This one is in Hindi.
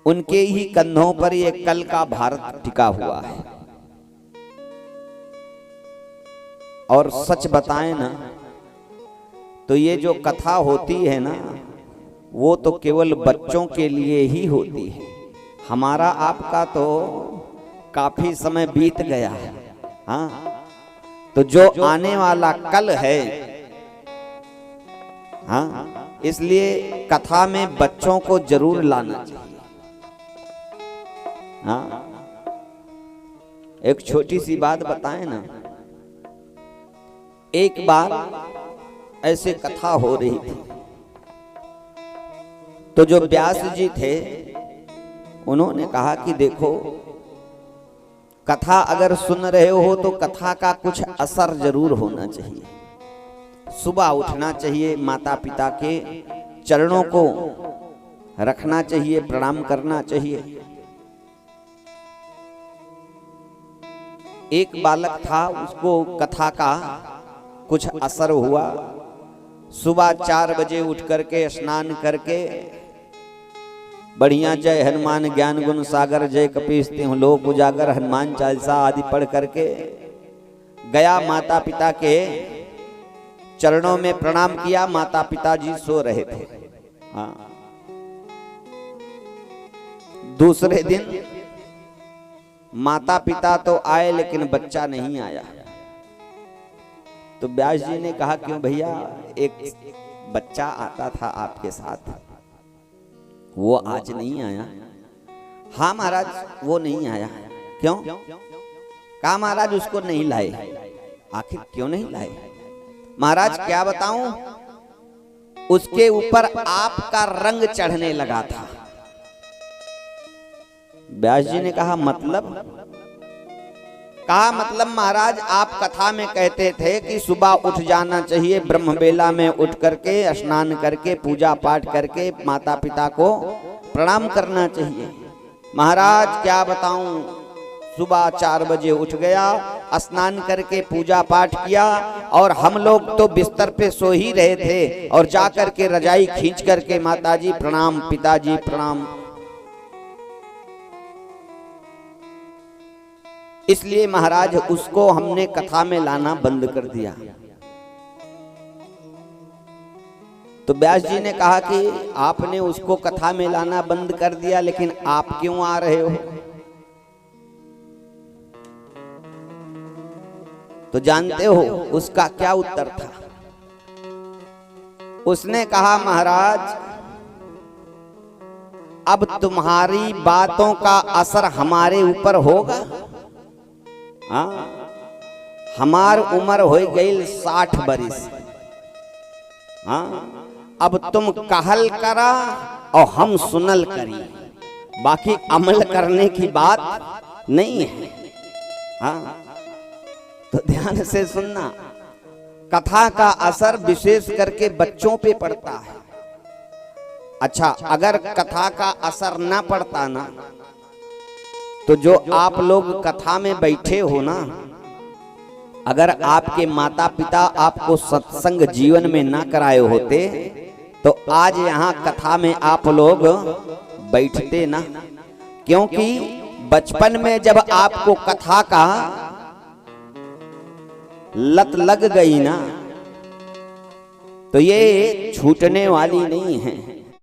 उनके ही कंधों पर ये कल का भारत टिका हुआ है। और सच बताएं ना तो ये जो कथा होती है ना वो तो केवल बच्चों के लिए ही होती है। हमारा आपका तो काफी समय बीत गया है। हाँ, तो जो आने वाला कल है, हाँ, इसलिए कथा में बच्चों को जरूर लाना चाहिए। हाँ, एक छोटी सी बात बताएं ना। एक बार ऐसे कथा हो रही थी तो जो व्यास जी थे उन्होंने कहा कि देखो, कथा अगर सुन रहे हो तो कथा का कुछ असर जरूर होना चाहिए। सुबह उठना चाहिए, माता पिता के चरणों को रखना चाहिए, प्रणाम करना चाहिए। एक बालक था, उसको कथा का कुछ असर हुआ। सुबह 4 बजे उठ करके स्नान करके बढ़िया जय हनुमान ज्ञान गुण सागर जय कपीस तिहुँ लोक उजागर हनुमान चालीसा आदि पढ़ करके गया, माता पिता के चरणों में प्रणाम किया। माता पिता जी सो रहे थे। हाँ, दूसरे दिन माता पिता तो आए लेकिन बच्चा नहीं आया। तो व्यास जी ने कहा, क्यों भैया, एक बच्चा आता था आपके साथ, वो आज नहीं आया? हाँ महाराज, वो नहीं आया। क्यों? कहा महाराज उसको नहीं लाए। आखिर क्यों नहीं लाए? महाराज क्या बताऊं, उसके ऊपर आपका रंग चढ़ने लगा था। व्यास जी ने कहा मतलब? कहा मतलब महाराज, आप कथा में कहते थे कि सुबह उठ जाना चाहिए, ब्रह्म बेला में उठ करके स्नान करके पूजा पाठ करके माता पिता को प्रणाम करना चाहिए। महाराज क्या बताऊं, सुबह 4 बजे उठ गया, स्नान करके पूजा पाठ किया और हम लोग तो बिस्तर पे सो ही रहे थे और जा करके रजाई खींच करके माताजी प्रणाम, पिताजी प्रणाम। इसलिए महाराज उसको हमने कथा में लाना बंद कर दिया। तो व्यास जी ने कहा कि आपने उसको कथा में लाना बंद कर दिया, लेकिन आप क्यों आ रहे हो? तो जानते हो उसका क्या उत्तर था? उसने कहा, महाराज अब तुम्हारी बातों का असर हमारे ऊपर होगा। हाँ, हमार उम्र हो गई 60 बरिस। हाँ, अब तुम कहल करा और हम सुनल करी, बाकी अमल करने की बात नहीं है। हाँ, तो ध्यान से सुनना, कथा का असर विशेष करके बच्चों पे पड़ता है। अच्छा, अगर कथा का असर ना पड़ता ना तो जो आप लोग कथा में बैठे हो ना, अगर आपके माता पिता आपको सत्संग जीवन में ना कराए होते तो आज यहाँ कथा में आप लोग बैठते ना। क्योंकि बचपन में जब आपको कथा का लत लग गई ना तो ये छूटने वाली नहीं है।